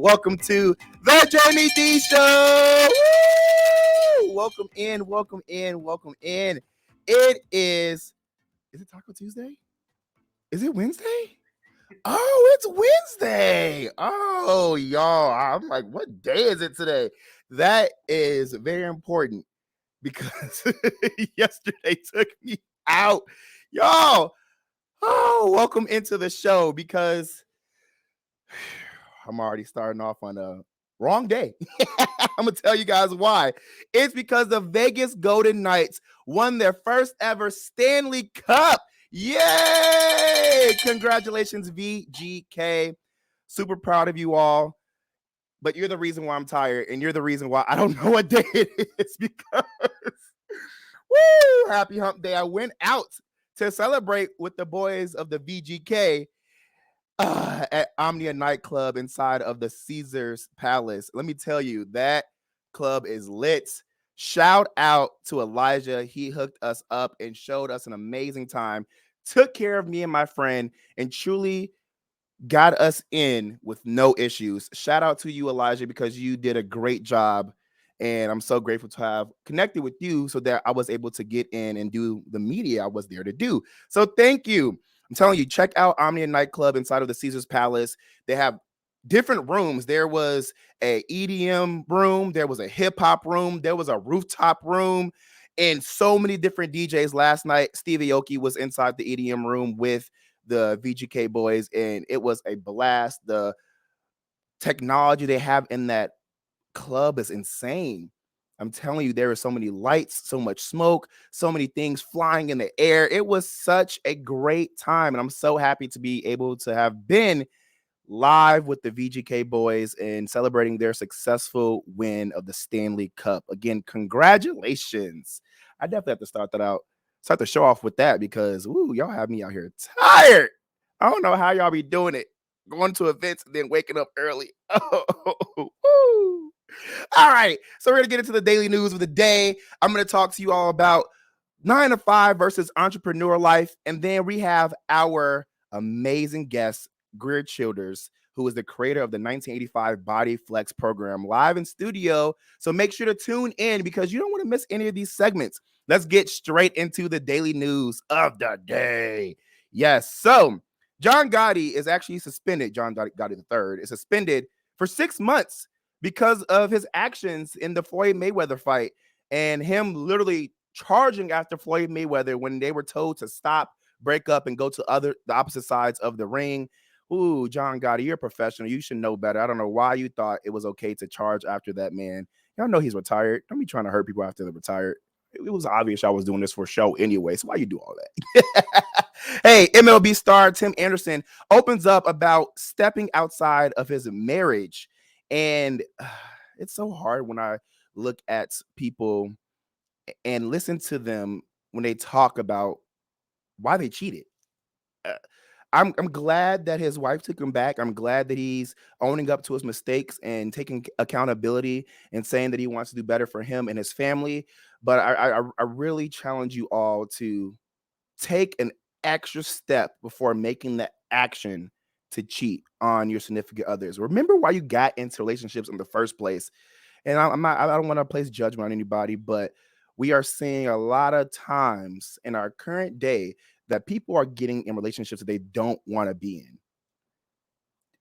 Welcome to the Jaime Dee Show. Woo! Welcome in, welcome in, welcome in. Is it Taco Tuesday? Is it Wednesday? Oh, it's Wednesday. Oh, y'all. I'm like, what day is it today? That is very important because yesterday took me out. Y'all, welcome into the show because I'm already starting off on a wrong day. I'm going to tell you guys why. It's because the Vegas Golden Knights won their first ever Stanley Cup. Yay! Congratulations, VGK. Super proud of you all. But you're the reason why I'm tired, and you're the reason why I don't know what day it is because, woo, happy hump day. I went out to celebrate with the boys of the VGK at Omnia nightclub inside of the Caesars Palace. Let me tell you, that club is lit. Shout out to Elijah. He hooked us up and showed us an amazing time, took care of me and my friend, and truly got us in with no issues. Shout out to you, Elijah, because you did a great job. And I'm so grateful to have connected with you so that I was able to get in and do the media I was there to do. So thank you. I'm telling you, check out Omnia Nightclub inside of the Caesars Palace. They have different rooms. There was a EDM room. There was a hip hop room. There was a rooftop room, and so many different DJs. Last night, Stevie Aoki was inside the EDM room with the VGK boys, and it was a blast. The technology they have in that club is insane. I'm telling you, there are so many lights, so much smoke, so many things flying in the air. It was such a great time, and I'm so happy to be able to have been live with the VGK boys and celebrating their successful win of the Stanley Cup. Again, congratulations. I definitely have to start the show off with that because, ooh, y'all have me out here tired. I don't know how y'all be doing it, going to events and then waking up early. Oh, all right, so we're going to get into the daily news of the day. I'm going to talk to you all about 9 to 5 versus entrepreneur life. And then we have our amazing guest, Greer Childers, who is the creator of the 1985 BodyFlex program, live in studio. So make sure to tune in because you don't want to miss any of these segments. Let's get straight into the daily news of the day. Yes, so John Gotti is actually suspended. John Gotti III is suspended for 6 months because of his actions in the Floyd Mayweather fight and him literally charging after Floyd Mayweather when they were told to stop, break up, and go to the opposite sides of the ring. Ooh, John Gotti, you're a professional. You should know better. I don't know why you thought it was okay to charge after that man. Y'all know he's retired. Don't be trying to hurt people after they're retired. It was obvious I was doing this for show anyway, so why you do all that? Hey, MLB star Tim Anderson opens up about stepping outside of his marriage. And it's so hard when I look at people and listen to them when they talk about why they cheated. I'm glad that his wife took him back. I'm glad that he's owning up to his mistakes and taking accountability and saying that he wants to do better for him and his family. But I really challenge you all to take an extra step before making the action to cheat on your significant others. Remember why you got into relationships in the first place. And I don't want to place judgment on anybody, but we are seeing a lot of times in our current day that people are getting in relationships that they don't want to be in.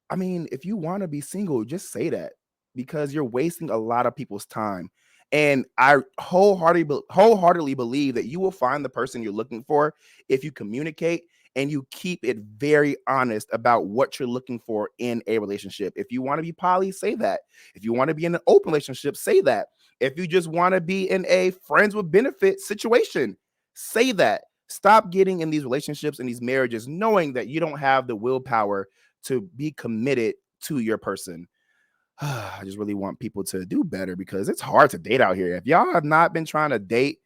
I mean, if you want to be single, just say that because you're wasting a lot of people's time. And I wholeheartedly believe that you will find the person you're looking for if you communicate and you keep it very honest about what you're looking for in a relationship. If you want to be poly, say that. If you want to be in an open relationship, say that. If you just want to be in a friends with benefit situation, say that. Stop getting in these relationships and these marriages knowing that you don't have the willpower to be committed to your person. I just really want people to do better because it's hard to date out here. If y'all have not been trying to date,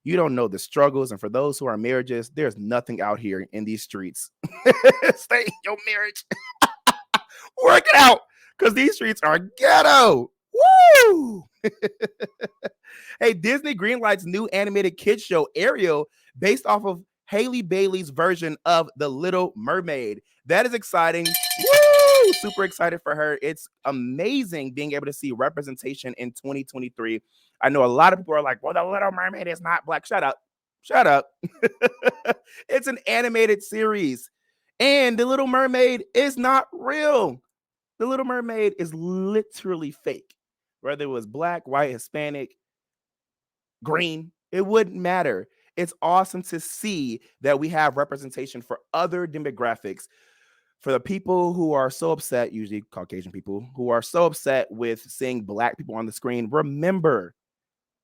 you don't know the struggles. And for those who are in marriages, there's nothing out here in these streets. Stay in your marriage. Work it out because these streets are ghetto. Woo! Hey, Disney greenlights new animated kids show Ariel based off of Haley Bailey's version of The Little Mermaid. That is exciting. Woo! super excited for her. It's amazing being able to see representation in 2023. I know a lot of people are like, well, the Little Mermaid is not black. Shut up. Shut up. It's an animated series. And the Little Mermaid is not real. The Little Mermaid is literally fake. Whether it was black, white, Hispanic, green, it wouldn't matter. It's awesome to see that we have representation for other demographics. For the people who are so upset, usually Caucasian people, who are so upset with seeing black people on the screen, remember,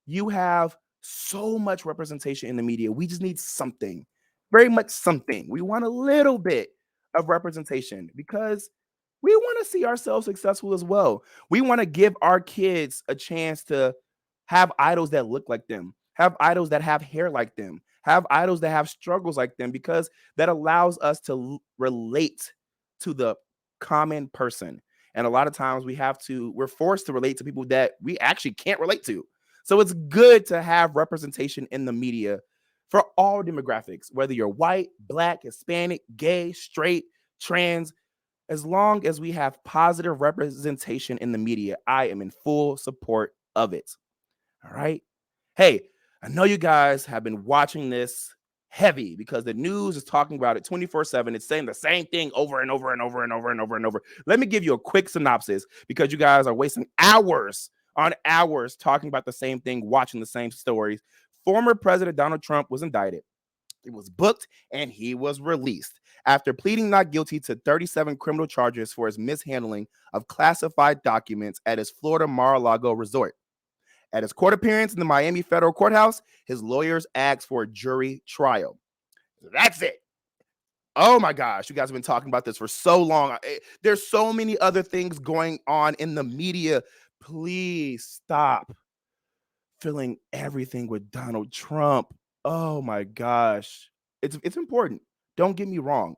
you have so much representation in the media. We just need something, very much something. We want a little bit of representation because we want to see ourselves successful as well. We want to give our kids a chance to have idols that look like them, have idols that have hair like them, have idols that have struggles like them, because that allows us to relate to the common person. And a lot of times we're forced to relate to people that we actually can't relate to. So it's good to have representation in the media for all demographics, whether you're white, black, Hispanic, gay, straight, trans. As long as we have positive representation in the media, I am in full support of it. All right. Hey, I know you guys have been watching this heavy because the news is talking about it 24/7. It's saying the same thing over and over and over and over and over and over. Let me give you a quick synopsis because you guys are wasting hours on hours talking about the same thing, watching the same stories. Former President Donald Trump was indicted. He was booked and he was released after pleading not guilty to 37 criminal charges for his mishandling of classified documents at his Florida Mar-a-Lago resort. At his court appearance in the Miami federal courthouse, his lawyers asked for a jury trial. That's it. Oh my gosh, you guys have been talking about this for so long. There's so many other things going on in the media. Please stop filling everything with Donald Trump. Oh my gosh. It's important. Don't get me wrong.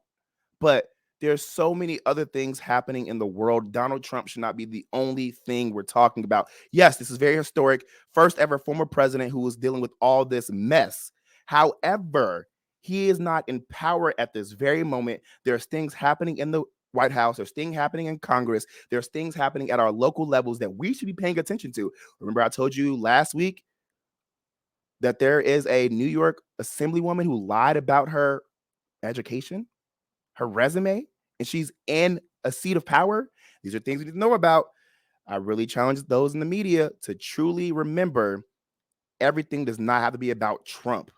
But there's so many other things happening in the world. Donald Trump should not be the only thing we're talking about. Yes, this is very historic. First ever former president who was dealing with all this mess. However, he is not in power at this very moment. There's things happening in the White House. There's things happening in Congress. There's things happening at our local levels that we should be paying attention to. Remember, I told you last week that there is a New York assemblywoman who lied about her education, her resume, and she's in a seat of power. These are things we need to know about. I really challenge those in the media to truly remember everything does not have to be about Trump.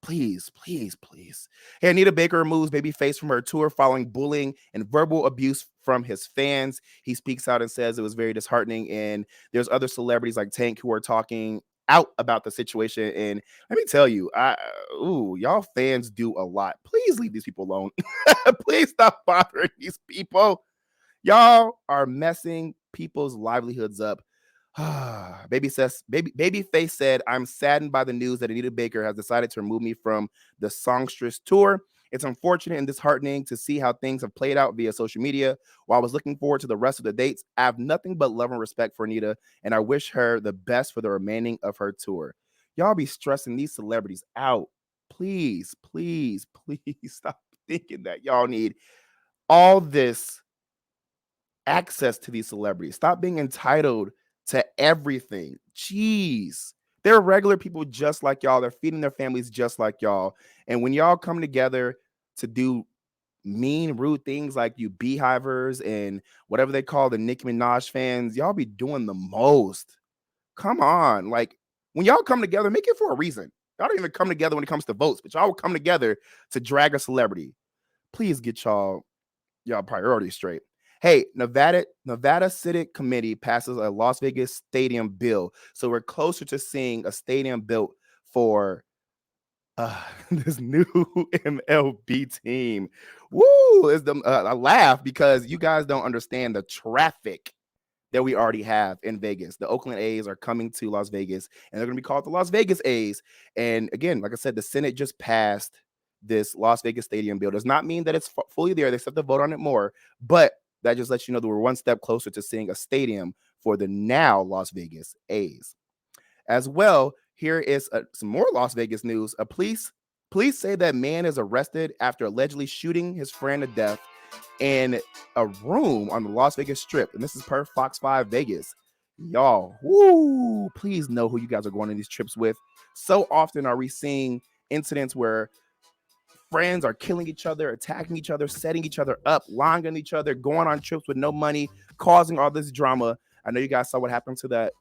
Please, please, please. Hey, Anita Baker removes Babyface from her tour following bullying and verbal abuse from his fans. He speaks out and says it was very disheartening. And there's other celebrities like Tank who are talking out about the situation. And let me tell you, y'all fans do a lot. Please leave these people alone. Please stop bothering these people. Y'all are messing people's livelihoods up. Babyface said, "I'm saddened by the news that Anita Baker has decided to remove me from the Songstress tour. It's unfortunate and disheartening to see how things have played out via social media. While I was looking forward to the rest of the dates, I have nothing but love and respect for Anita, and I wish her the best for the remaining of her tour." Y'all be stressing these celebrities out. Please, please, please stop thinking that y'all need all this access to these celebrities. Stop being entitled to everything. Jeez. They're regular people just like y'all. They're feeding their families just like y'all. And when y'all come together to do mean, rude things like you beehivers and whatever they call the Nicki Minaj fans, y'all be doing the most. Come on. Like, when y'all come together, make it for a reason. Y'all don't even come together when it comes to votes, but y'all will come together to drag a celebrity. Please get y'all priorities straight. Hey, Nevada City Committee passes a Las Vegas stadium bill. So we're closer to seeing a stadium built for this new MLB team. Woo! I laugh because you guys don't understand the traffic that we already have in Vegas. The Oakland A's are coming to Las Vegas, and they're going to be called the Las Vegas A's. And again, like I said, the Senate just passed this Las Vegas stadium bill. Does not mean that it's fully there. They still have to vote on it more, but that just lets you know that we're one step closer to seeing a stadium for the now Las Vegas A's. As well, here is some more Las Vegas news. Police say that man is arrested after allegedly shooting his friend to death in a room on the Las Vegas Strip, and this is per Fox 5 Vegas. Y'all, woo, please know who you guys are going on these trips with. So often are we seeing incidents where friends are killing each other, attacking each other, setting each other up, lying on each other, going on trips with no money, causing all this drama. I know you guys saw what happened to that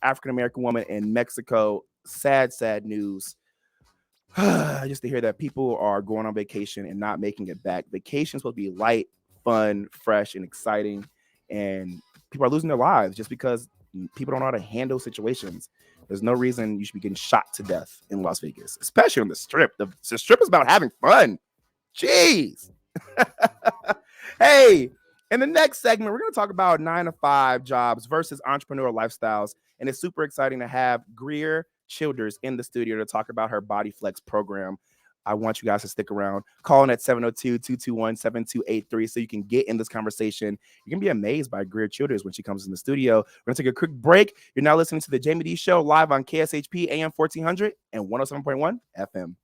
African-American woman in Mexico. Sad, sad news. Just to hear that people are going on vacation and not making it back. Vacation is supposed to be light, fun, fresh, and exciting. And people are losing their lives just because people don't know how to handle situations. There's no reason you should be getting shot to death in Las Vegas, especially on the Strip. The Strip is about having fun. Jeez. Hey, in the next segment, we're going to talk about 9-to-5 jobs versus entrepreneurial lifestyles. And it's super exciting to have Greer Childers in the studio to talk about her BodyFlex program. I want you guys to stick around. Call in at 702-221-7283 so you can get in this conversation. You can be amazed by Greer Childers when she comes in the studio. We're going to take a quick break. You're now listening to the Jaime Dee Show live on KSHP AM 1400 and 107.1 FM.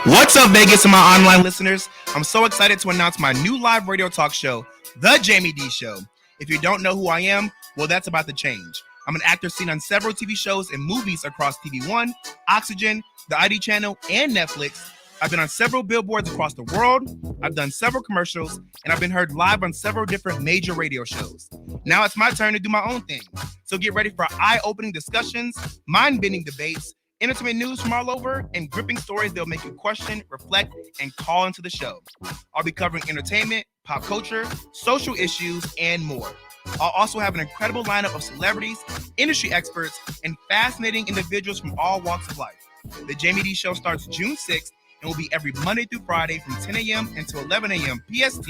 What's up, Vegas and my online listeners? I'm so excited to announce my new live radio talk show, The Jaime Dee Show. If you don't know who I am, well, that's about to change. I'm an actor seen on several TV shows and movies across TV One, Oxygen, the ID channel, and Netflix. I've been on several billboards across the world. I've done several commercials, and I've been heard live on several different major radio shows. Now it's my turn to do my own thing. So get ready for eye-opening discussions, mind-bending debates, entertainment news from all over, and gripping stories that'll make you question, reflect, and call into the show. I'll be covering entertainment, pop culture, social issues, and more. I'll also have an incredible lineup of celebrities, industry experts, and fascinating individuals from all walks of life. The Jaime Dee Show starts June 6th and will be every Monday through Friday from 10 a.m. until 11 a.m. PST,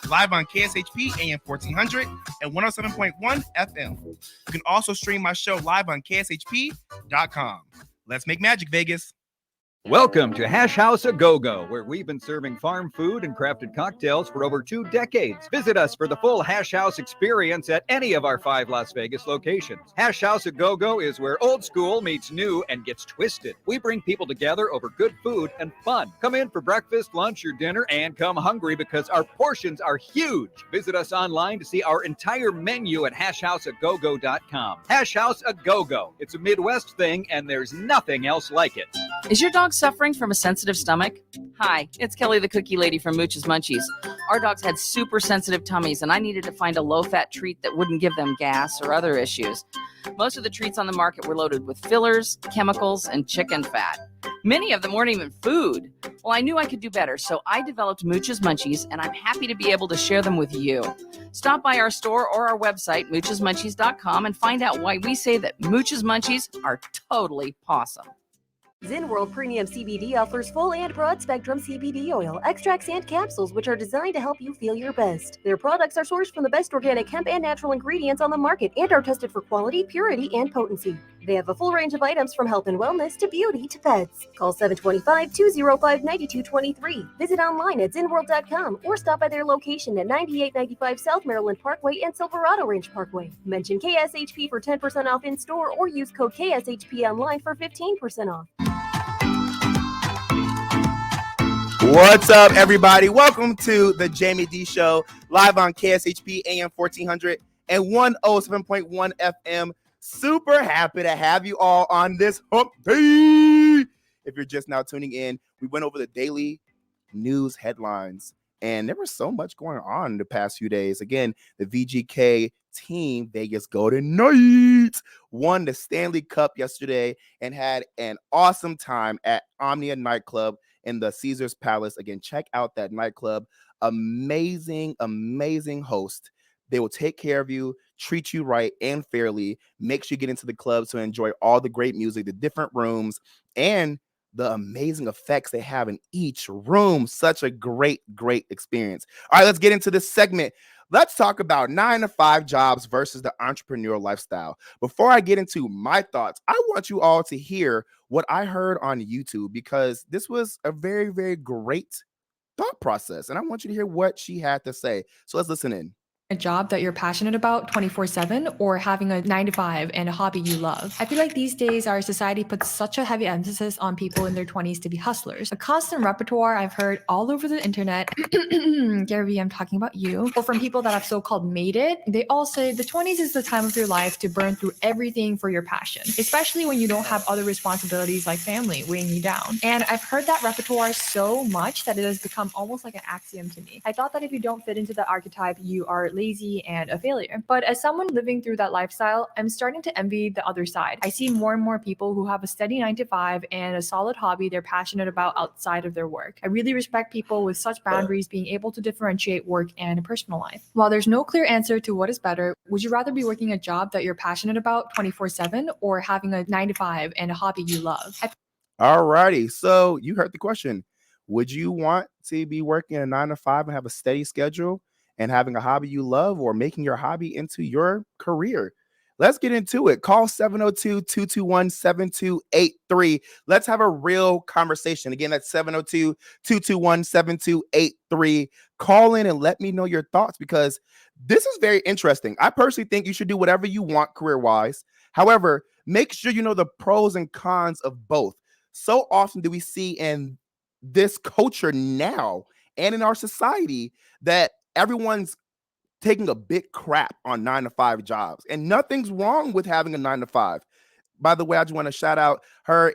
live on KSHP AM 1400 and 107.1 FM. You can also stream my show live on KSHP.com. Let's make magic, Vegas. Welcome to Hash House A Go-Go, where we've been serving farm food and crafted cocktails for over 2 decades. Visit us for the full Hash House experience at any of our 5 Las Vegas locations. Hash House A Go-Go is where old school meets new and gets twisted. We bring people together over good food and fun. Come in for breakfast, lunch, or dinner, and come hungry because our portions are huge. Visit us online to see our entire menu at hashhouseagogo.com. Hash House A Go-Go. It's a Midwest thing, and there's nothing else like it. Is your dog suffering from a sensitive stomach? Hi, it's Kelly the Cookie Lady from Mooch's Munchies. Our dogs had super sensitive tummies, and I needed to find a low-fat treat that wouldn't give them gas or other issues. Most of the treats on the market were loaded with fillers, chemicals, and chicken fat. Many of them weren't even food. Well, I knew I could do better, so I developed Mooch's Munchies, and I'm happy to be able to share them with you. Stop by our store or our website, moochesmunchies.com, and find out why we say that Mooch's Munchies are totally pawsome. Zen World Premium CBD offers full and broad spectrum CBD oil, extracts, and capsules, which are designed to help you feel your best. Their products are sourced from the best organic hemp and natural ingredients on the market and are tested for quality, purity, and potency. They have a full range of items from health and wellness to beauty to pets. Call 725-205-9223. Visit online at zenworld.com or stop by their location at 9895 South Maryland Parkway and Silverado Range Parkway. Mention KSHP for 10% off in store or use code KSHP online for 15% off. What's up, everybody? Welcome to the Jaime Dee Show, live on KSHP AM 1400 and 107.1 FM. Super happy to have you all on this hump day. If you're just now tuning in, we went over the daily news headlines, and there was so much going on in the past few days. Again, the VGK team, Vegas Golden Knights, won the Stanley Cup yesterday and had an awesome time at Omnia nightclub in the Caesars Palace. Again, check out that nightclub. Amazing, amazing host. They will take care of you, treat you right and fairly, make sure you get into the club to enjoy all the great music, the different rooms, and the amazing effects they have in each room. Such a great, great experience. All right, let's get into this segment. Let's talk about 9 to 5 jobs versus the entrepreneurial lifestyle. Before I get into my thoughts, I want you all to hear what I heard on YouTube because this was a very, very great thought process. And I want you to hear what she had to say. So let's listen in. A job that you're passionate about 24/7 or having a 9 to 5 and a hobby you love. I feel like these days our society puts such a heavy emphasis on people in their 20s to be hustlers. A constant repertoire I've heard all over the internet, Gary Vee, I'm talking about you, or from people that have so-called made it, they all say the 20s is the time of your life to burn through everything for your passion, especially when you don't have other responsibilities like family weighing you down. And I've heard that repertoire so much that it has become almost like an axiom to me. I thought that if you don't fit into the archetype, you are lazy and a failure. But as someone living through that lifestyle, I'm starting to envy the other side. I see more and more people who have a steady 9 to 5 and a solid hobby they're passionate about outside of their work. I really respect people with such boundaries being able to differentiate work and personal life. While there's no clear answer to what is better, would you rather be working a job that you're passionate about 24/7 or having a 9 to 5 and a hobby you love? All righty. So you heard the question. Would you want to be working a 9 to 5 and have a steady schedule and having a hobby you love, or making your hobby into your career? Let's get into it. Call 702-221-7283. Let's have a real conversation. Again, that's 702-221-7283. Call in and let me know your thoughts because this is very interesting. I personally think you should do whatever you want career-wise. However, make sure you know the pros and cons of both. So often do we see in this culture now and in our society that everyone's taking a big crap on 9 to 5 jobs, and nothing's wrong with having a 9 to 5. By the way, I just want to shout out her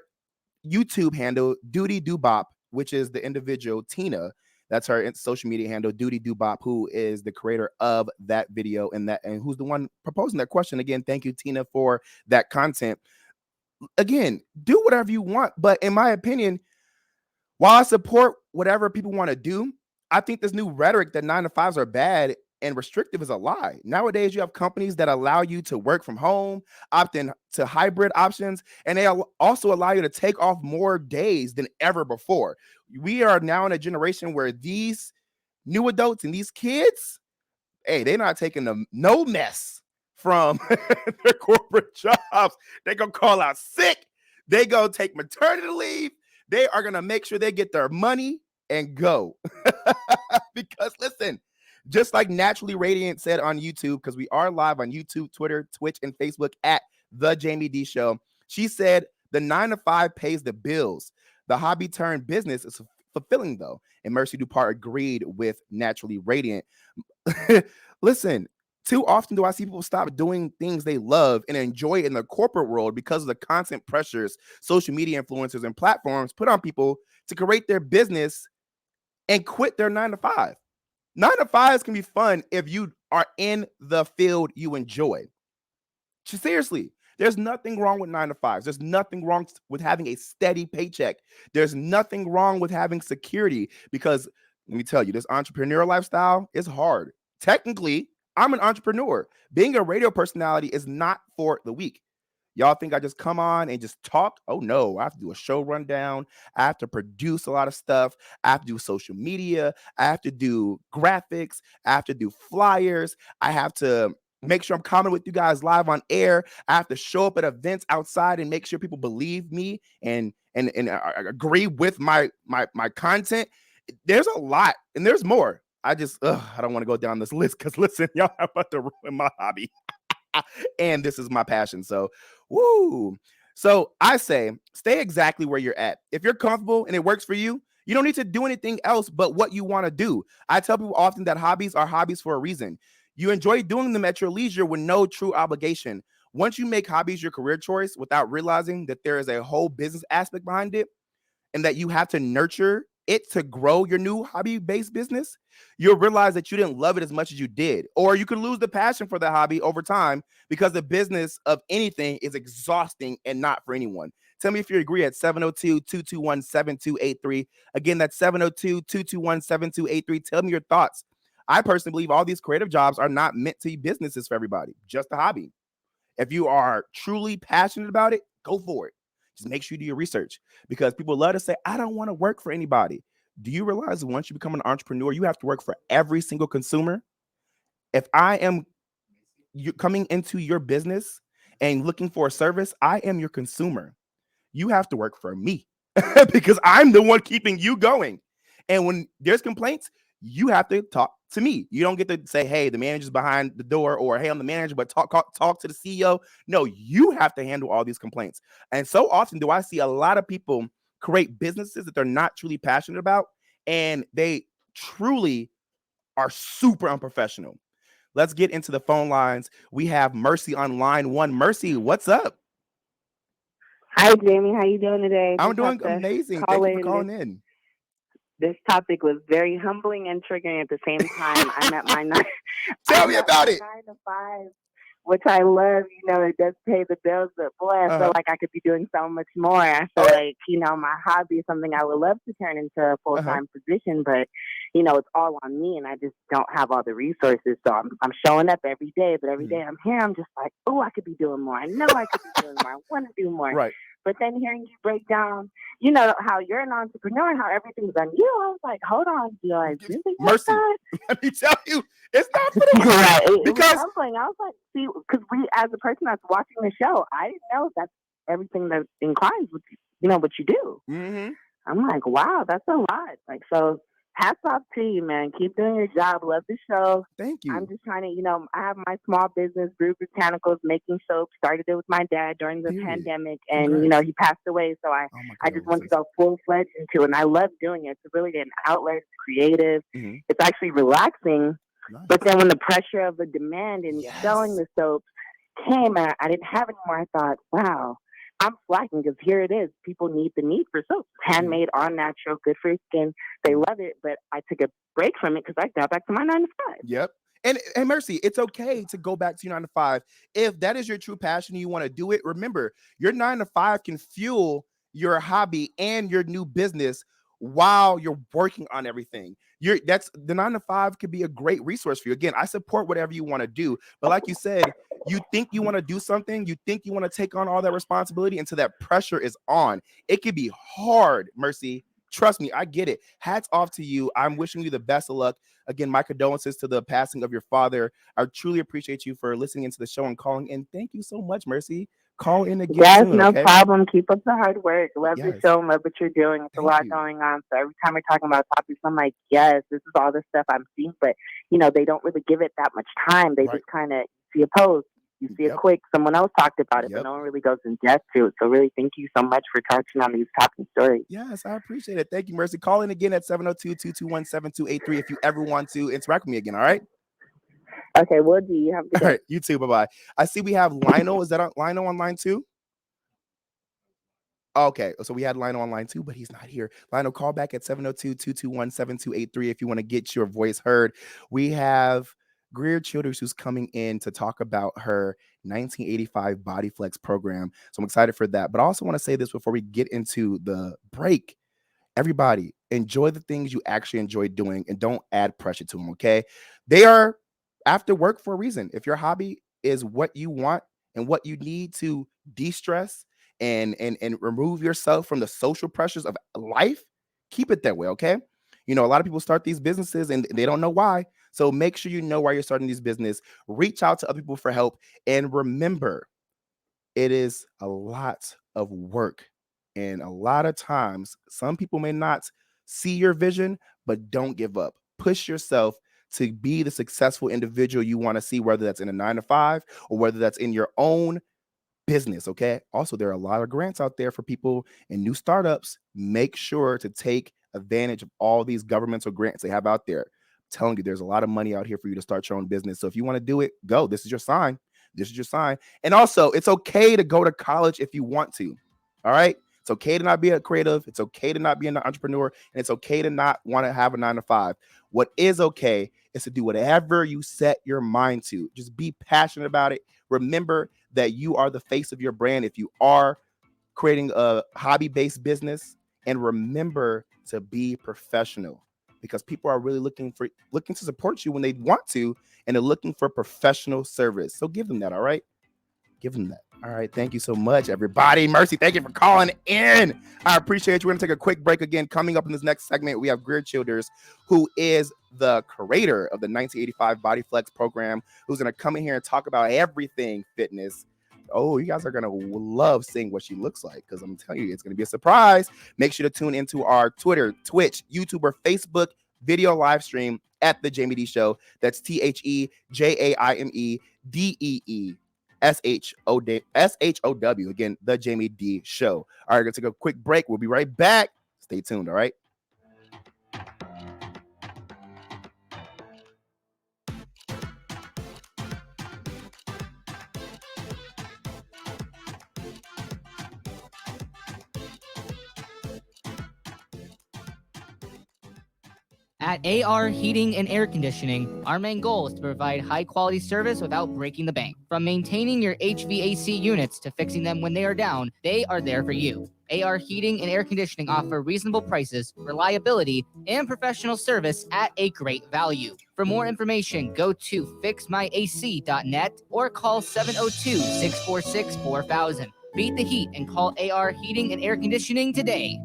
YouTube handle, Duty Do Bop, which is the individual Tina. That's her social media handle, Duty Do Bop, who is the creator of that video and who's the one proposing that question. Again, thank you, Tina, for that content. Again, do whatever you want, but in my opinion, while I support whatever people want to do, I think this new rhetoric that 9 to 5s are bad and restrictive is a lie. Nowadays, you have companies that allow you to work from home, opt in to hybrid options, and they also allow you to take off more days than ever before. We are now in a generation where these new adults and these kids, hey, they're not taking no mess from their corporate jobs. They gonna call out sick. They gonna take maternity leave. They are gonna make sure they get their money and go. Because listen, just like Naturally Radiant said on YouTube, because we are live on YouTube, Twitter, Twitch, and Facebook at The Jaime Dee Show. She said the 9 to 5 pays the bills. The hobby turned business is fulfilling though. And Mercy Dupart agreed with Naturally Radiant. Listen, too often do I see people stop doing things they love and enjoy in the corporate world because of the constant pressures social media influencers and platforms put on people to create their business and quit their 9 to 5. 9 to 5s can be fun if you are in the field you enjoy. Seriously, there's nothing wrong with 9 to 5s. There's nothing wrong with having a steady paycheck. There's nothing wrong with having security because let me tell you, this entrepreneurial lifestyle is hard. Technically, I'm an entrepreneur. Being a radio personality is not for the weak. Y'all think I just come on and just talk? Oh no, I have to do a show rundown. I have to produce a lot of stuff. I have to do social media. I have to do graphics. I have to do flyers. I have to make sure I'm commenting with you guys live on air. I have to show up at events outside and make sure people believe me and agree with my content. There's a lot and there's more. I don't want to go down this list because listen, y'all are about to ruin my hobby. And this is my passion. So, woo. So I say, stay exactly where you're at. If you're comfortable and it works for you, you don't need to do anything else but what you want to do. I tell people often that hobbies are hobbies for a reason. You enjoy doing them at your leisure with no true obligation. Once you make hobbies your career choice without realizing that there is a whole business aspect behind it and that you have to nurture it to grow your new hobby-based business, you'll realize that you didn't love it as much as you did. Or you could lose the passion for the hobby over time because the business of anything is exhausting and not for anyone. Tell me if you agree at 702-221-7283. Again, that's 702-221-7283. Tell me your thoughts. I personally believe all these creative jobs are not meant to be businesses for everybody, just a hobby. If you are truly passionate about it, go for it. Just make sure you do your research because people love to say, I don't want to work for anybody. Do you realize that once you become an entrepreneur, you have to work for every single consumer? If I am coming into your business and looking for a service, I am your consumer. You have to work for me because I'm the one keeping you going. And when there's complaints, you have to talk to me. You don't get to say, hey, the manager's behind the door, or hey, I'm the manager, but talk to the CEO. No, you have to handle all these complaints. And so often do I see a lot of people create businesses that they're not truly passionate about, and they truly are super unprofessional. Let's get into the phone lines. We have Mercy on line 1. Mercy, what's up? Hi, Jamie. How you doing today? I'm doing amazing. Thank you for calling in. This topic was very humbling and triggering at the same time. I'm at my Tell me about it. 9 to 5, which I love. It does pay the bills, but boy, I feel like I could be doing so much more. I feel like, my hobby is something I would love to turn into a full-time position, but, it's all on me, and I just don't have all the resources. So I'm showing up every day, but every day I'm here, I'm just like, oh, I could be doing more. I know I could be doing more. I want to do more. Right. But then hearing you break down, how you're an entrepreneur and how everything's on you, I was like, hold on, do I really Mercy. that? Let me tell you, it's not for the right. because it was humbling. I was like, see, because we, as a person that's watching the show, I didn't know that's everything that inclines with what you do. Mm-hmm. I'm like, wow, that's a lot. Like, so hats off to you, man. Keep doing your job. Love the show. Thank you. I'm just trying to, I have my small business, Greer Botanicals, making soap. Started it with my dad during the pandemic, and he passed away. So I just want to go full fledged into it, and I love doing it. It's really an outlet. It's creative. Mm-hmm. It's actually relaxing. Nice. But then when the pressure of the demand and selling the soap came, I didn't have any more. I thought, wow, I'm slacking because here it is. People need for soap. Handmade, all natural, good for your skin. They love it, but I took a break from it because I got back to my 9 to 5. Yep. And Mercy, it's okay to go back to your 9 to 5. If that is your true passion and you want to do it, remember, your 9 to 5 can fuel your hobby and your new business while you're working on everything. That's the 9 to 5 could be a great resource for you. Again, I support whatever you want to do, but like you said, you think you want to do something, you think you want to take on all that responsibility until that pressure is on. It can be hard, Mercy. Trust me, I get it. Hats off to you. I'm wishing you the best of luck. Again, my condolences to the passing of your father. I truly appreciate you for listening into the show and calling in. Thank you so much, Mercy. Call in again. Yes, soon, no okay? problem. Keep up the hard work. Love the show. Love what you're doing. It's a lot going on. So every time we're talking about topics, I'm like, yes, this is all the stuff I'm seeing. But, they don't really give it that much time. They just kind of see a post. You see a quick, someone else talked about it, but no one really goes in depth to it. So really, thank you so much for touching on these topic stories. Yes, I appreciate it. Thank you, Mercy. Call in again at 702-221-7283 if you ever want to interact with me again, all right? Okay, well, do you have a good day. All right, you too. Bye-bye. I see we have Lionel. Is that Lionel on line 2? Okay, so we had Lionel on line 2, but he's not here. Lionel, call back at 702-221-7283 if you want to get your voice heard. We have Greer Childers who's coming in to talk about her 1985 BodyFlex program. So I'm excited for that. But I also want to say this before we get into the break. Everybody, enjoy the things you actually enjoy doing and don't add pressure to them, okay? They are after work for a reason. If your hobby is what you want and what you need to de-stress and remove yourself from the social pressures of life, keep it that way, okay? A lot of people start these businesses and they don't know why. So make sure you know why you're starting these business. Reach out to other people for help. And remember, it is a lot of work. And a lot of times, some people may not see your vision, but don't give up. Push yourself to be the successful individual you want to see, whether that's in a 9 to 5 or whether that's in your own business, okay? Also, there are a lot of grants out there for people in new startups. Make sure to take advantage of all these governmental grants they have out there. I'm telling you, there's a lot of money out here for you to start your own business. So if you want to do it, go. This is your sign. This is your sign. And also, it's okay to go to college if you want to, all right? It's okay to not be a creative. It's okay to not be an entrepreneur. And it's okay to not want to have a 9 to 5. What is okay is to do whatever you set your mind to. Just be passionate about it. Remember that you are the face of your brand if you are creating a hobby-based business. And remember to be professional because people are really looking to support you when they want to, and they're looking for professional service. So give them that, all right? Give them that. All right. Thank you so much, everybody. Mercy, thank you for calling in. I appreciate you. We're going to take a quick break again. Coming up in this next segment, we have Greer Childers, who is the creator of the 1985 BodyFlex program, who's going to come in here and talk about everything fitness. Oh, you guys are going to love seeing what she looks like, because I'm telling you, it's going to be a surprise. Make sure to tune into our Twitter, Twitch, YouTube, or Facebook video live stream at The Jaime Dee Show. That's TheJaimedee. SHOW. Again, The Jaime Dee Show. All right, we're going to take a quick break. We'll be right back. Stay tuned, all right? At AR Heating and Air Conditioning, our main goal is to provide high-quality service without breaking the bank. From maintaining your HVAC units to fixing them when they are down, they are there for you. AR Heating and Air Conditioning offer reasonable prices, reliability, and professional service at a great value. For more information, go to fixmyac.net or call 702-646-4000. Beat the heat and call AR Heating and Air Conditioning today.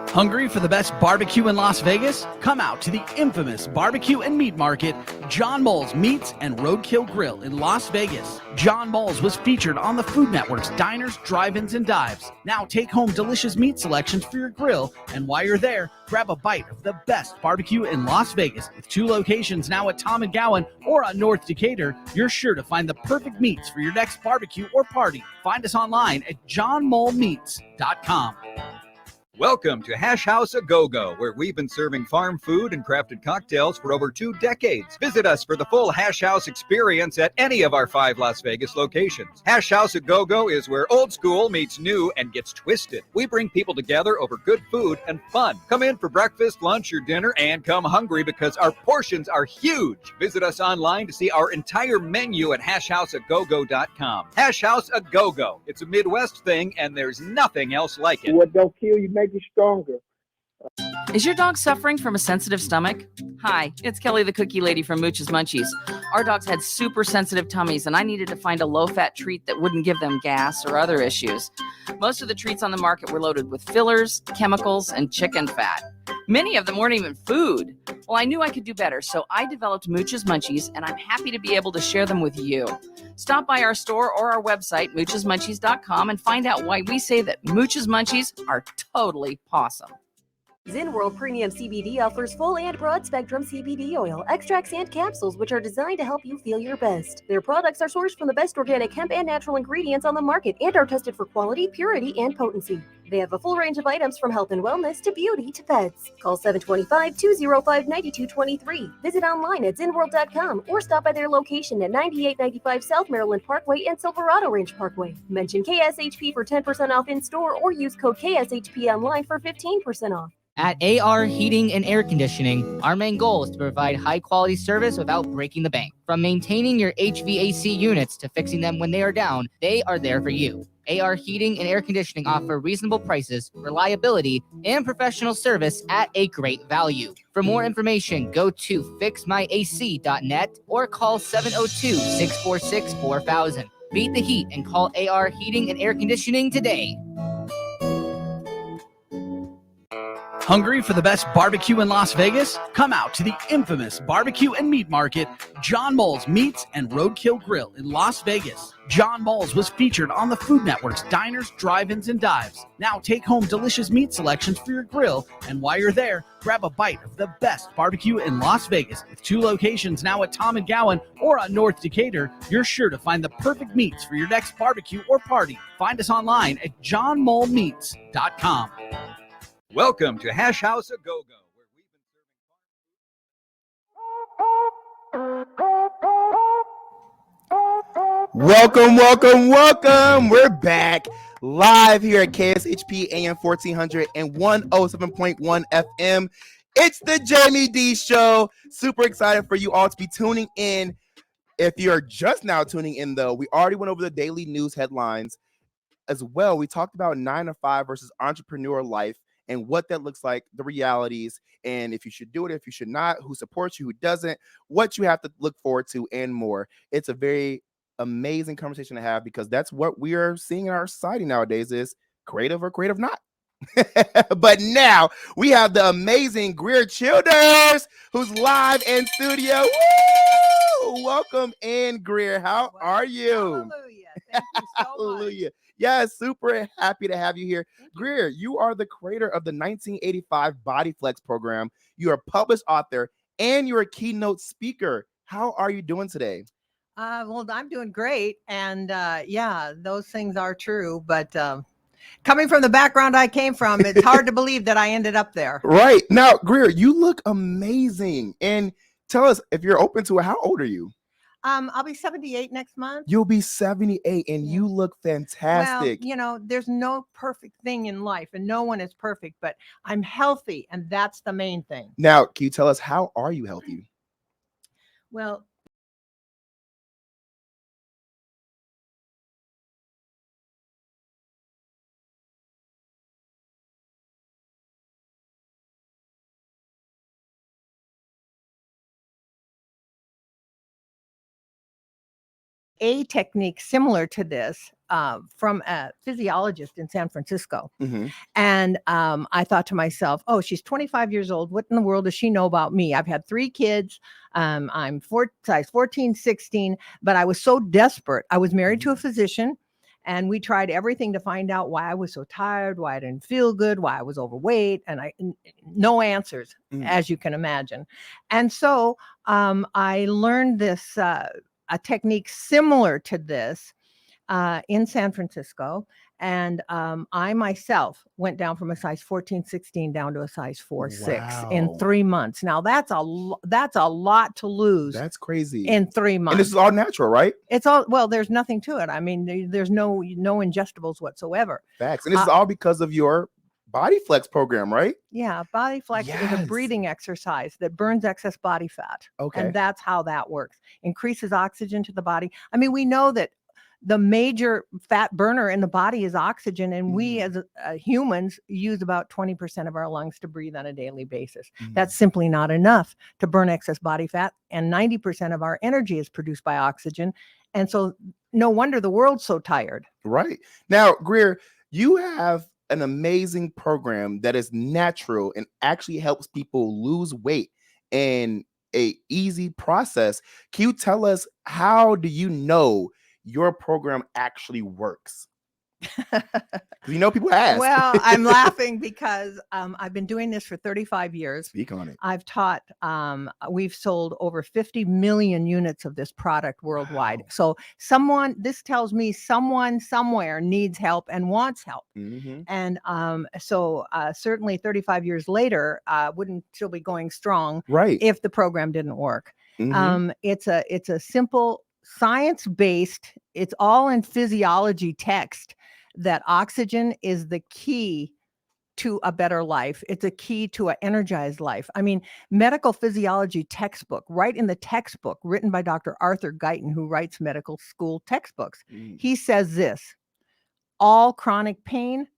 Hungry for the best barbecue in Las Vegas? Come out to the infamous barbecue and meat market, John Mull's Meats and Roadkill Grill in Las Vegas. John Mull's was featured on the Food Network's Diners, Drive-Ins, and Dives. Now take home delicious meat selections for your grill, and while you're there, grab a bite of the best barbecue in Las Vegas. With 2 locations now at Tom and Gowan or on North Decatur, you're sure to find the perfect meats for your next barbecue or party. Find us online at johnmullmeats.com. Welcome to Hash House A Go-Go, where we've been serving farm food and crafted cocktails for over 2 decades. Visit us for the full Hash House experience at any of our 5 Las Vegas locations. Hash House A Go-Go is where old school meets new and gets twisted. We bring people together over good food and fun. Come in for breakfast, lunch, or dinner, and come hungry because our portions are huge. Visit us online to see our entire menu at hashhouseagogo.com. Hash House A Go-Go. It's a Midwest thing, and there's nothing else like it. What don't kill you make you stronger. Is your dog suffering from a sensitive stomach? Hi, it's Kelly the Cookie Lady from Mooch's Munchies. Our dogs had super sensitive tummies, and I needed to find a low-fat treat that wouldn't give them gas or other issues. Most of the treats on the market were loaded with fillers, chemicals, and chicken fat. Many of them weren't even food. Well, I knew I could do better, so I developed Mooch's Munchies, and I'm happy to be able to share them with you. Stop by our store or our website, moochesmunchies.com, and find out why we say that Mooch's Munchies are totally pawsome. Zen World Premium CBD offers full and broad spectrum CBD oil, extracts, and capsules, which are designed to help you feel your best. Their products are sourced from the best organic hemp and natural ingredients on the market and are tested for quality, purity, and potency. They have a full range of items from health and wellness to beauty to pets. Call 725-205-9223. Visit online at zenworld.com or stop by their location at 9895 South Maryland Parkway and Silverado Range Parkway. Mention KSHP for 10% off in store or use code KSHP online for 15% off. At AR Heating and Air Conditioning, our main goal is to provide high-quality service without breaking the bank. From maintaining your HVAC units to fixing them when they are down, they are there for you. AR Heating and Air Conditioning offer reasonable prices, reliability, and professional service at a great value. For more information, go to fixmyac.net or call 702-646-4000. Beat the heat and call AR Heating and Air Conditioning today. Hungry for the best barbecue in Las Vegas? Come out to the infamous barbecue and meat market, John Mull's Meats and Roadkill Grill in Las Vegas. John Mull's was featured on the Food Network's Diners, Drive-Ins, and Dives. Now take home delicious meat selections for your grill, and while you're there, grab a bite of the best barbecue in Las Vegas. With 2 locations now at Tom and Gowan or on North Decatur, you're sure to find the perfect meats for your next barbecue or party. Find us online at johnmullmeats.com. Welcome to Hash House A Go-Go, where we've been Welcome. We're back live here at KSHP AM 1400 and 107.1 FM. It's the Jaime Dee Show. Super excited for you all to be tuning in. If you're just now tuning in, though, we already went over the daily news headlines as well. We talked about 9 to 5 versus entrepreneur life and what that looks like, the realities, and if you should do it, if you should not, who supports you, who doesn't, what you have to look forward to, and more. It's a very amazing conversation to have because that's what we are seeing in our society nowadays is creative or creative not. But now we have the amazing Greer Childers who's live in studio. Woo! Welcome in, Greer. How are you? Hallelujah. Thank you so Hallelujah. much. Yes, super happy to have you here. Greer, you are the creator of the 1985 BodyFlex program. You're a published author and you're a keynote speaker. How are you doing today? Well, I'm doing great. And yeah, those things are true. But coming from the background I came from, it's hard to believe that I ended up there. Right. Now, Greer, you look amazing. And tell us, if you're open to it, how old are you? I'll be 78 next month. You'll be 78 and you look fantastic. Well, you know, there's no perfect thing in life and no one is perfect, but I'm healthy and that's the main thing. Now, can you tell us, how are you healthy? Well, a technique similar to this from a physiologist in San Francisco. Mm-hmm. And I thought to myself, oh, she's 25 years old. What in the world does she know about me? I've had 3 kids. I'm size 14, 16, but I was so desperate. I was married to a physician and we tried everything to find out why I was so tired, why I didn't feel good, why I was overweight, and no answers, as you can imagine. And so I learned this a technique similar to this in San Francisco. And I myself went down from a size 14, 16 down to a size 4, 6 in 3 months. Now that's a lot to lose. That's crazy. In 3 months. And this is all natural, right? It's all, well, there's nothing to it. I mean, there's no ingestibles whatsoever. Facts. And this is all because of your BodyFlex program, right? Yeah, BodyFlex is a breathing exercise that burns excess body fat. Okay. And that's how that works. Increases oxygen to the body. I mean, we know that the major fat burner in the body is oxygen, and we as humans use about 20% of our lungs to breathe on a daily basis. That's simply not enough to burn excess body fat, and 90% of our energy is produced by oxygen. And so no wonder the world's so tired. Right. Now, Greer, you have an amazing program that is natural and actually helps people lose weight in a easy process. Can you tell us, how do you know your program actually works? You know, people ask. Well, I'm laughing because I've been doing this for 35 years. Speak on it. I've taught, we've sold over 50 million units of this product worldwide. Wow. So this tells me someone somewhere needs help and wants help. And certainly 35 years later, wouldn't still be going strong, right, if the program didn't work. It's a simple science-based, it's all in physiology text, that oxygen is the key to a better life. It's a key to an energized life. I mean, medical physiology textbook, right in the textbook, written by Dr. Arthur Guyton, who writes medical school textbooks. He says this: all chronic pain,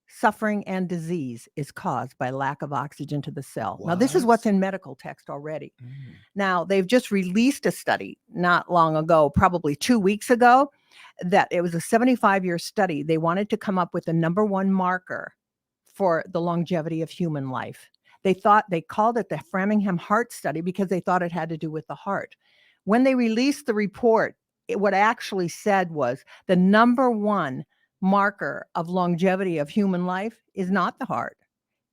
suffering, and disease is caused by lack of oxygen to the cell. Now, this is what's in medical text already. Now, they've just released a study not long ago, probably 2 weeks ago, that it was a 75-year study. They wanted to come up with the #1 marker for the longevity of human life. They called it the Framingham Heart Study because they thought it had to do with the heart. When they released the report, what actually said was the #1 marker of longevity of human life is not the heart.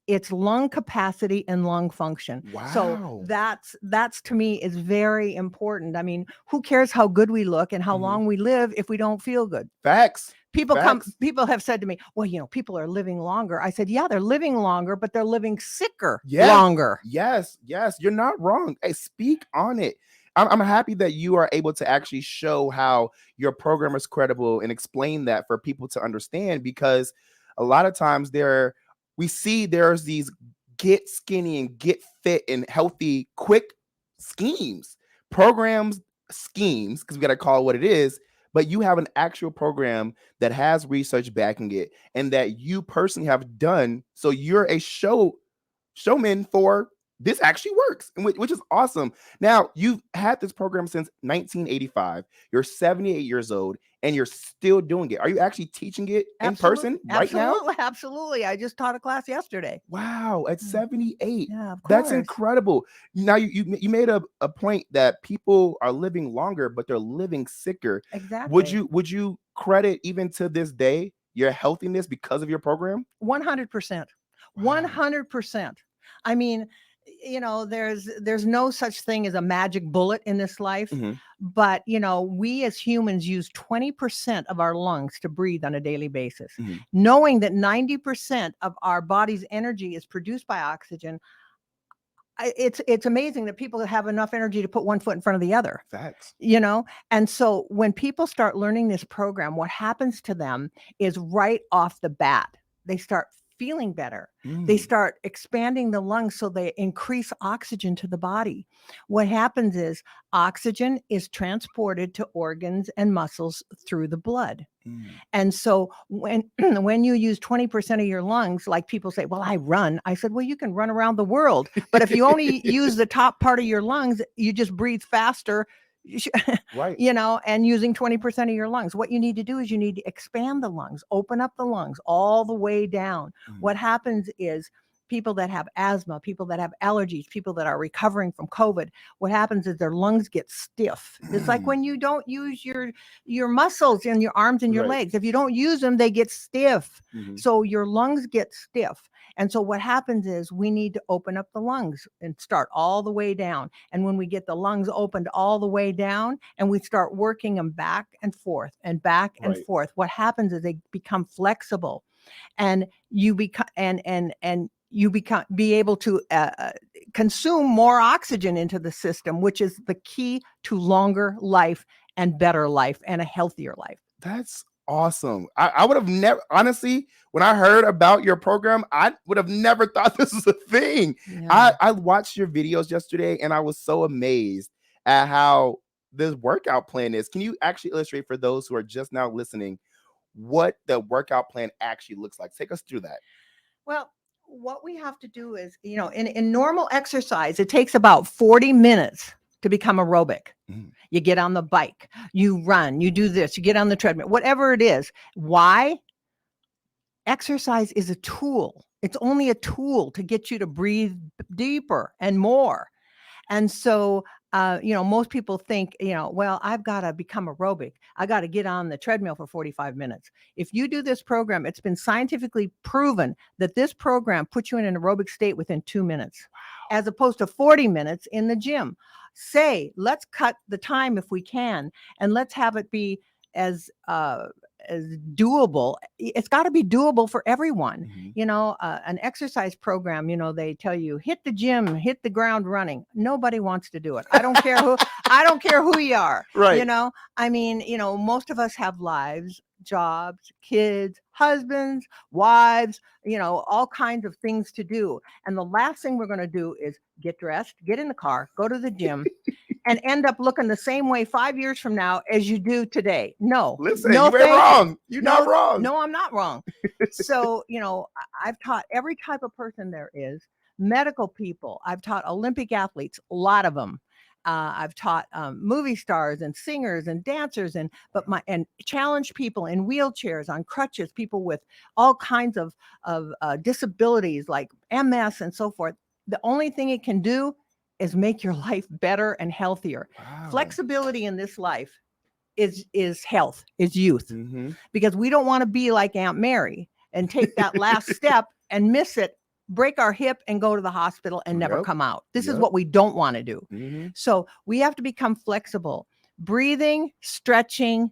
It's lung capacity and lung function. Wow. So that's to me is very important. I mean, who cares how good we look and how long we live if we don't feel good? Facts. People have said to me, well, you know, people are living longer. I said, yeah, they're living longer, but they're living sicker longer. Yes, you're not wrong. Hey, speak on it. I'm happy that you are able to actually show how your program is credible and explain that for people to understand, because a lot of times we see there's these get skinny and get fit and healthy quick programs, schemes, because we got to call it what it is, but you have an actual program that has research backing it and that you personally have done. So you're a showman for this actually works, which is awesome. Now, you've had this program since 1985. You're 78 years old and you're still doing it. Are you actually teaching it in person right now? Absolutely. I just taught a class yesterday. Wow, at 78. Yeah, of course. That's incredible. Now, you made a point that people are living longer, but they're living sicker. Exactly. Would you credit even to this day your healthiness because of your program? 100%. 100%. I mean, there's no such thing as a magic bullet in this life, but we as humans use 20% of our lungs to breathe on a daily basis. Knowing that 90% of our body's energy is produced by oxygen, it's amazing that people have enough energy to put one foot in front of the other. Facts. And so when people start learning this program, what happens to them is right off the bat, they start feeling better. They start expanding the lungs so they increase oxygen to the body. What happens is oxygen is transported to organs and muscles through the blood. And so when you use 20% of your lungs, like people say, well, I run. I said, well, you can run around the world. But if you only use the top part of your lungs, you just breathe faster. Right. And using 20% of your lungs. What you need to do is you need to expand the lungs, open up the lungs all the way down. What happens is people that have asthma, people that have allergies, people that are recovering from COVID, what happens is their lungs get stiff. It's like when you don't use your muscles in your arms and your legs. If you don't use them, they get stiff. So your lungs get stiff. And so what happens is we need to open up the lungs and start all the way down. And when we get the lungs opened all the way down and we start working them back and forth and back and forth, what happens is they become flexible, and you become be able to consume more oxygen into the system, which is the key to longer life and better life and a healthier life. That's awesome. I would have never, honestly, when I heard about your program, I would have never thought this was a thing. Yeah. I watched your videos yesterday and I was so amazed at how this workout plan is. Can you actually illustrate for those who are just now listening what the workout plan actually looks like? Take us through that. Well, what we have to do is, in normal exercise, it takes about 40 minutes to become aerobic. You get on the bike, you run, you do this, you get on the treadmill, whatever it is. Why? Exercise is a tool. It's only a tool to get you to breathe deeper and more. And so, most people think, well, I've got to become aerobic. I got to get on the treadmill for 45 minutes. If you do this program, it's been scientifically proven that this program puts you in an aerobic state within 2 minutes, as opposed to 40 minutes in the gym. Let's cut the time if we can, and let's have it be as doable. It's got to be doable for everyone. An exercise program, they tell you hit the gym, hit the ground running. Nobody wants to do it. I don't care who you are. Right. Most of us have lives, jobs, kids, husbands, wives, all kinds of things to do. And the last thing we're going to do is get dressed, get in the car, go to the gym, and end up looking the same way 5 years from now as you do today. No. Listen, you ain't wrong. You're not wrong. No, I'm not wrong. So, I've taught every type of person there is. Medical people. I've taught Olympic athletes, a lot of them. I've taught movie stars and singers and dancers and challenged people in wheelchairs, on crutches, people with all kinds of disabilities like MS and so forth. The only thing it can do is make your life better and healthier. Wow. Flexibility in this life is health, is youth, because we don't want to be like Aunt Mary and take that last step and miss it, break our hip and go to the hospital and never come out. This is what we don't want to do. So we have to become flexible. Breathing, stretching,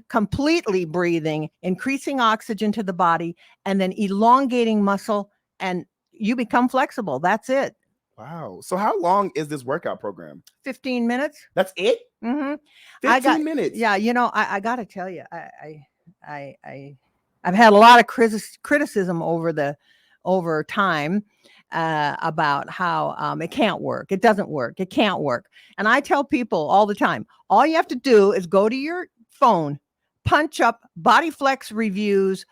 completely breathing, increasing oxygen to the body, and then elongating muscle, and you become flexible. That's it. Wow. So how long is this workout program? 15 minutes. That's it? 15 minutes. Yeah. I got to tell you, I've had a lot of criticism over time about how it can't work. It doesn't work. It can't work. And I tell people all the time, all you have to do is go to your phone, punch up BodyFlex reviews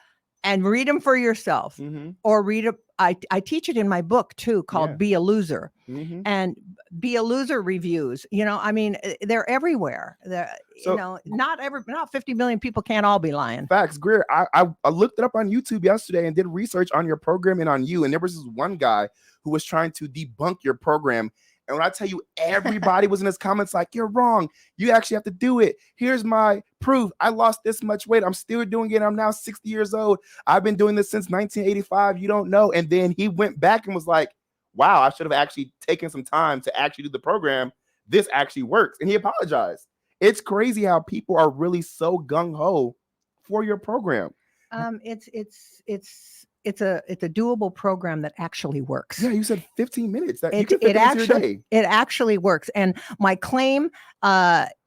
and read them for yourself, or read it. I teach it in my book too, called Be a Loser, and Be a Loser reviews. I mean, they're everywhere. Not 50 million people can't all be lying. Facts, Greer. I looked it up on YouTube yesterday and did research on your program and on you. And there was this one guy who was trying to debunk your program. And when I tell you, everybody was in his comments like, you're wrong. You actually have to do it. Here's my proof. I lost this much weight. I'm still doing it. I'm now 60 years old. I've been doing this since 1985. You don't know. And then he went back and was like, wow, I should have actually taken some time to actually do the program. This actually works. And he apologized. It's crazy how people are really so gung-ho for your program. It's a doable program that actually works. Yeah, you said 15 minutes. It actually works. And my claim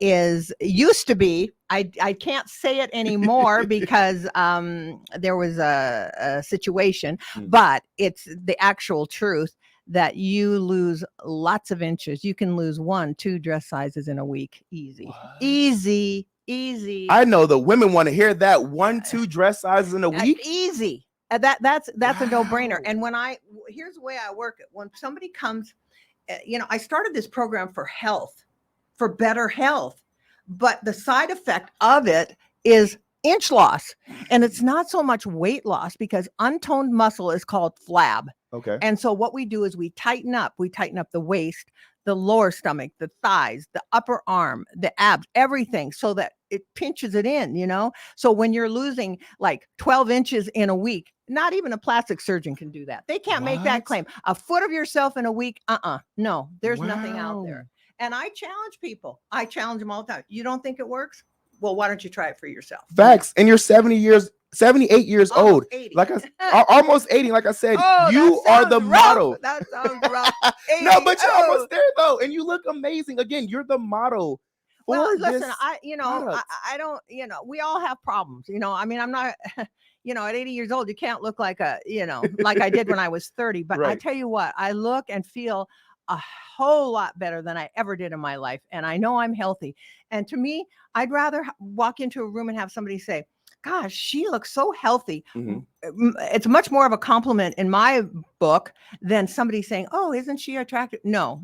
used to be, I can't say it anymore because there was a situation, but it's the actual truth that you lose lots of inches. You can lose 1-2 dress sizes in a week. Easy. What? Easy. I know the women want to hear that. 1-2 dress sizes in a week. Easy. That's a no-brainer. And here's the way I work it. When somebody comes, I started this program for health, for better health, but the side effect of it is inch loss. And it's not so much weight loss, because untoned muscle is called flab. Okay. And so what we do is we tighten up the waist, the lower stomach, the thighs, the upper arm, the abs, everything, so that it pinches it in, So when you're losing like 12 inches in a week, not even a plastic surgeon can do that. They can't make that claim. A foot of yourself in a week. No, there's nothing out there. And I challenge people. I challenge them all the time. You don't think it works? Well, why don't you try it for yourself? Facts. And you're 78 years old. 80. Like almost 80. Like I said, you are the model. That sounds rough. 80, no, but you're almost there though. And you look amazing. Again, you're the model. Well, listen, I don't, we all have problems, I mean, I'm not, at 80 years old, you can't look like like I did when I was 30, but right. I tell you what, I look and feel a whole lot better than I ever did in my life. And I know I'm healthy. And to me, I'd rather walk into a room and have somebody say, gosh, she looks so healthy. It's much more of a compliment in my book than somebody saying, oh, isn't she attractive? No.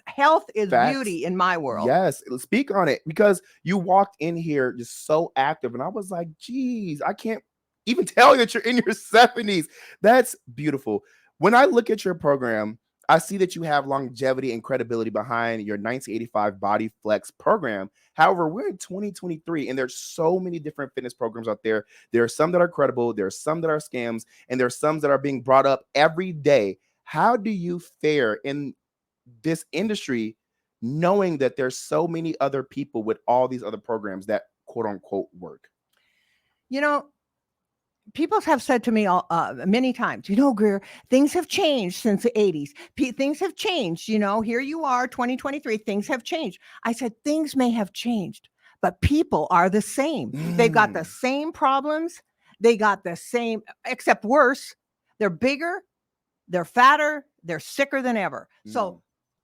Health is beauty in my world. Yes. Speak on it, because you walked in here just so active. And I was like, geez, I can't even tell that you're in your 70s. That's beautiful. When I look at your program, I see that you have longevity and credibility behind your 1985 BodyFlex program. However, we're in 2023 and there's so many different fitness programs out there. There are some that are credible, there are some that are scams, and there are some that are being brought up every day. How do you fare in this industry, knowing that there's so many other people with all these other programs that quote unquote work? People have said to me many times, Greer, things have changed since the 80s. Things have changed. Here you are, 2023, things have changed. I said, things may have changed, but people are the same. They've got the same problems. They got the same, except worse. They're bigger, they're fatter, they're sicker than ever. So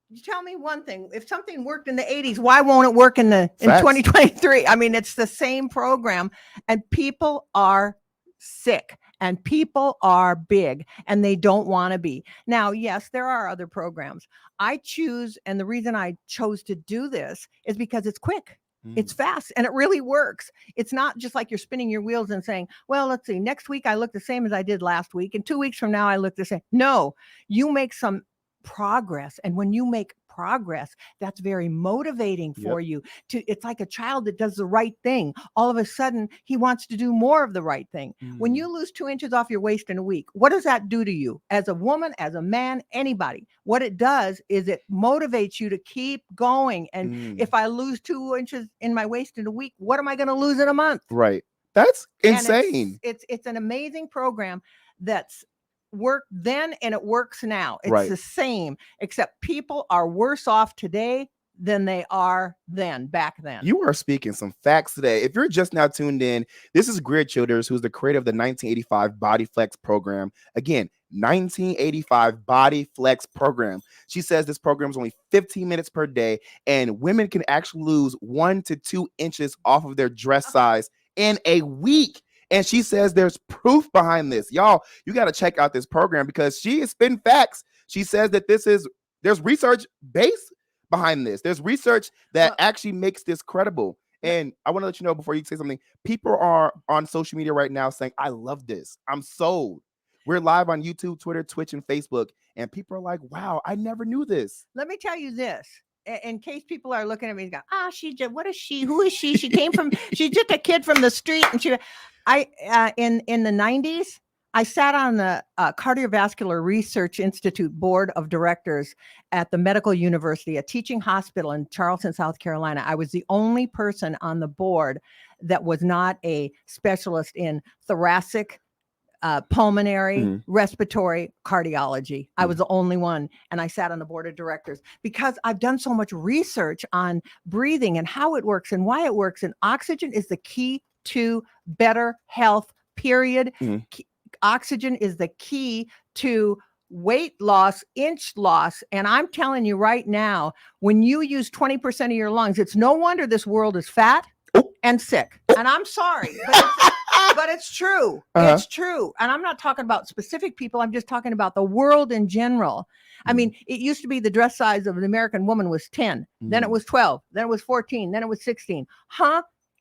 you tell me one thing, if something worked in the 80s, why won't it work in 2023? I mean, it's the same program, and people are sick and people are big and they don't want to be. Now, yes, there are other programs. I choose, and the reason I chose to do this is because it's quick. It's fast and it really works. It's not just like you're spinning your wheels and saying, well, let's see, next week I look the same as I did last week, and 2 weeks from now I look the same. No, you make some progress. And when you make progress, that's very motivating for you. It's like a child that does the right thing. All of a sudden, he wants to do more of the right thing. When you lose 2 inches off your waist in a week, what does that do to you? As a woman, as a man, anybody? What it does is it motivates you to keep going. And if I lose 2 inches in my waist in a week, what am I going to lose in a month? Right. That's insane. It's an amazing program that's worked then and it works now. It's the same, except people are worse off today than they are back then. You are speaking some facts today. If you're just now tuned in, this is Greer Childers, who's the creator of the 1985 BodyFlex program. Again, 1985 BodyFlex program. She says this program is only 15 minutes per day, and women can actually lose 1 to 2 inches off of their dress size in a week. And she says there's proof behind this. Y'all, you got to check out this program because she is spitting facts. She says that there's research based behind this. There's research that actually makes this credible. And I want to let you know before you say something, people are on social media right now saying, I love this. I'm sold. We're live on YouTube, Twitter, Twitch, and Facebook. And people are like, wow, I never knew this. Let me tell you this. In case people are looking at me and go, she just, what is she? Who is she? She came from, she's just a kid from the street. And in the 90s, I sat on the Cardiovascular Research Institute Board of Directors at the Medical University, a teaching hospital in Charleston, South Carolina. I was the only person on the board that was not a specialist in thoracic, pulmonary, respiratory, cardiology. I was the only one. And I sat on the board of directors because I've done so much research on breathing and how it works and why it works. And oxygen is the key to better health, period. Oxygen is the key to weight loss, inch loss. And I'm telling you right now, when you use 20% of your lungs, it's no wonder this world is fat and sick. And I'm sorry, but it's true. It's true. And I'm not talking about specific people. I'm just talking about the world in general. I mean, it used to be the dress size of an American woman was 10. Then it was 12. Then it was 14. Then it was 16.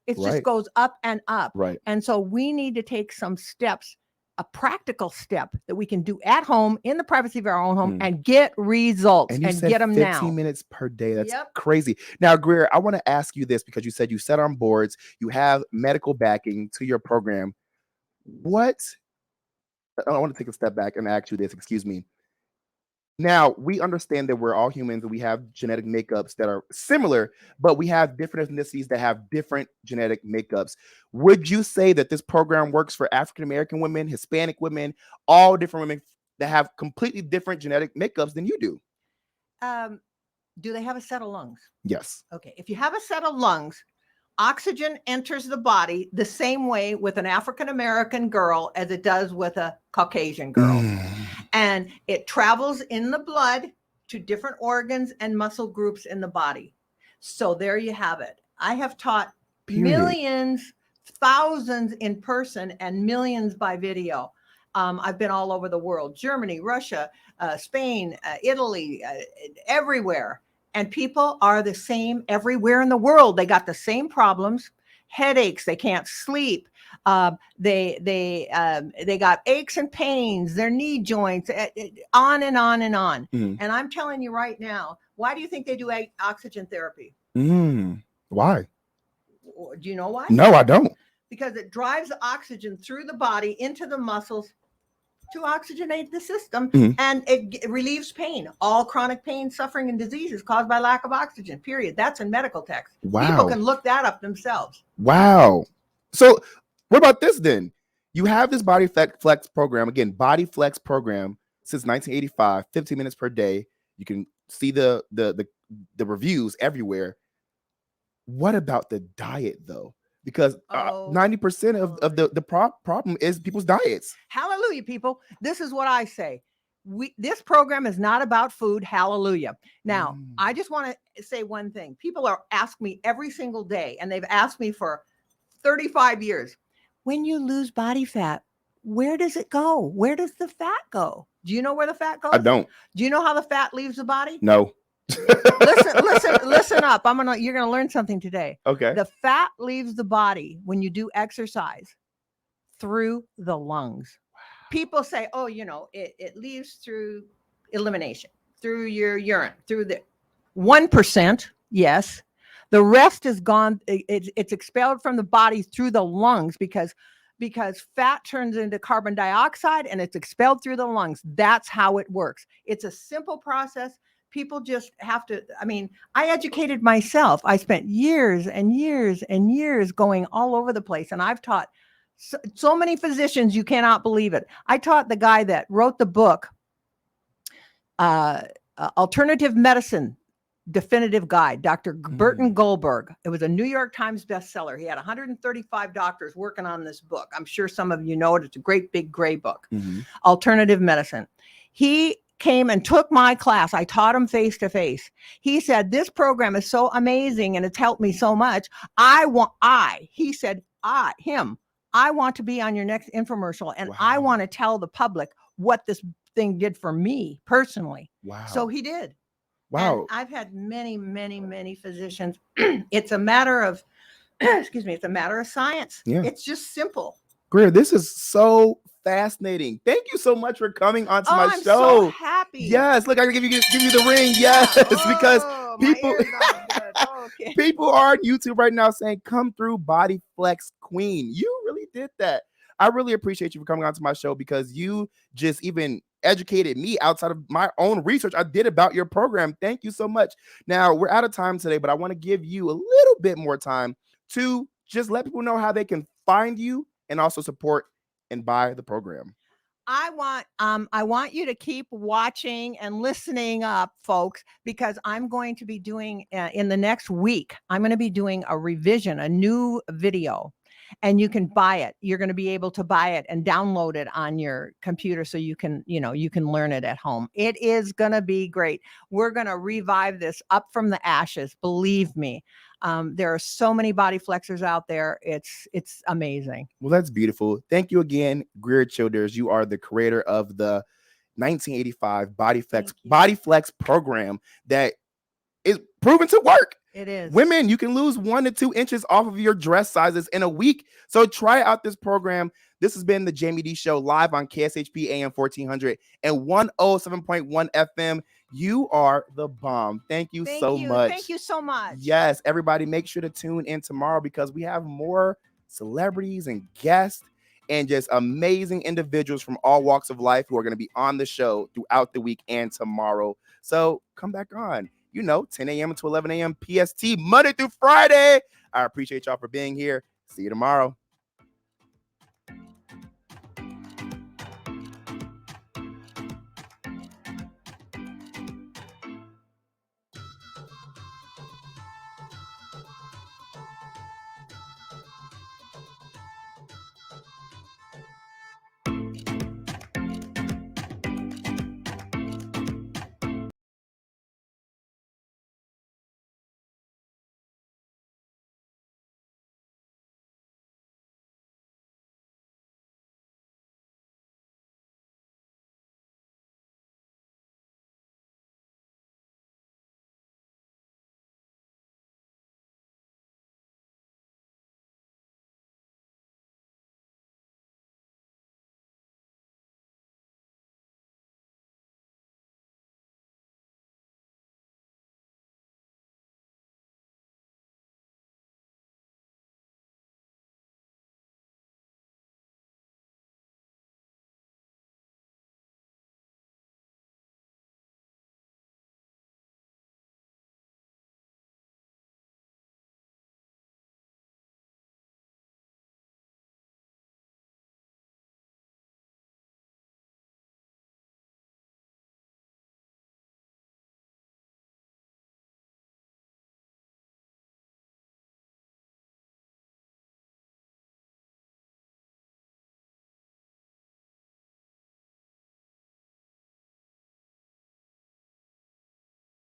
It just goes up and up. And so we need to take some steps, a practical step that we can do at home in the privacy of our own home and get results and get them 15 now. 15 minutes per day. That's crazy. Now, Greer, I want to ask you this because you said you sat on boards, you have medical backing to your program. I want to take a step back and ask you this, excuse me. Now, we understand that we're all humans and we have genetic makeups that are similar, but we have different ethnicities that have different genetic makeups. Would you say that this program works for African-American women, Hispanic women, all different women that have completely different genetic makeups than you do? Do they have a set of lungs? Yes. Okay. If you have a set of lungs, oxygen enters the body the same way with an African-American girl as it does with a Caucasian girl. And it travels in the blood to different organs and muscle groups in the body. So there you have it. I have taught millions, thousands in person and millions by video. I've been all over the world, Germany, Russia, Spain, Italy, everywhere. And people are the same everywhere in the world. They got the same problems, headaches, they can't sleep. They got aches and pains, their knee joints, on and on and on. And I'm telling you right now, why do you think they do oxygen therapy? Why? Do you know why? No, I don't. Because it drives the oxygen through the body into the muscles to oxygenate the system, and it relieves pain. All chronic pain, suffering, and diseases caused by lack of oxygen, period. That's in medical text. Wow. People can look that up themselves. Wow. So what about this then? You have this BodyFlex program, again, BodyFlex program since 1985, 15 minutes per day. You can see the reviews everywhere. What about the diet though? Because 90% of the problem is people's diets. Hallelujah, people. This is what I say. This program is not about food. Hallelujah. Now, I just want to say one thing. People are asking me every single day, and they've asked me for 35 years. When you lose body fat, where does it go? Where does the fat go? Do you know where the fat goes? I don't. Do you know how the fat leaves the body? No. Listen up. You're gonna learn something today. Okay. The fat leaves the body when you do exercise through the lungs. People say, oh, it leaves through elimination, through your urine, through the 1%. Yes. The rest is gone. It's expelled from the body through the lungs because fat turns into carbon dioxide and it's expelled through the lungs. That's how it works. It's a simple process. People just have to, I educated myself. I spent years and years and years going all over the place. And I've taught so many physicians, you cannot believe it. I taught the guy that wrote the book, Alternative Medicine, definitive guide, Dr. Burton Goldberg. It was a New York Times bestseller. He had 135 doctors working on this book. I'm sure some of you know it. It's a great big gray book, Alternative Medicine. He came and took my class. I taught him face to face. He said, this program is so amazing and it's helped me so much. I want to be on your next infomercial, and I want to tell the public what this thing did for me personally. Wow. So he did. Wow. And I've had many, many, many physicians. It's a matter of, it's a matter of science. Yeah. It's just simple. Greer, this is so fascinating. Thank you so much for coming onto my I'm show. So happy. Yes, look, I can give you the ring. Yes, because people people are on YouTube right now saying, "Come through, BodyFlex Queen." You really did that. I really appreciate you for coming onto my show because you just even educated me outside of my own research I did about your program. Thank you so much. Now, we're out of time today, but I want to give you a little bit more time to just let people know how they can find you and also support and buy the program. I want you to keep watching and listening up, folks, because I'm going to be doing in the next week, I'm going to be doing a revision, a new video, and you can buy it. You're going to be able to buy it and download it on your computer so you can learn it at home. It is going to be great. We're going to revive this up from the ashes. Believe me. There are so many body flexors out there. It's amazing. Well, that's beautiful. Thank you again, Greer Childers. You are the creator of the 1985 BodyFlex program that is proven to work. It is. Women, you can lose 1 to 2 inches off of your dress sizes in a week. So try out this program. This has been the Jaime Dee Show live on KSHP AM 1400 and 107.1 FM. You are the bomb. Thank you so much. Thank you so much. Yes, everybody, make sure to tune in tomorrow because we have more celebrities and guests and just amazing individuals from all walks of life who are going to be on the show throughout the week and tomorrow. So come back on. 10 a.m. to 11 a.m. PST, Monday through Friday. I appreciate y'all for being here. See you tomorrow.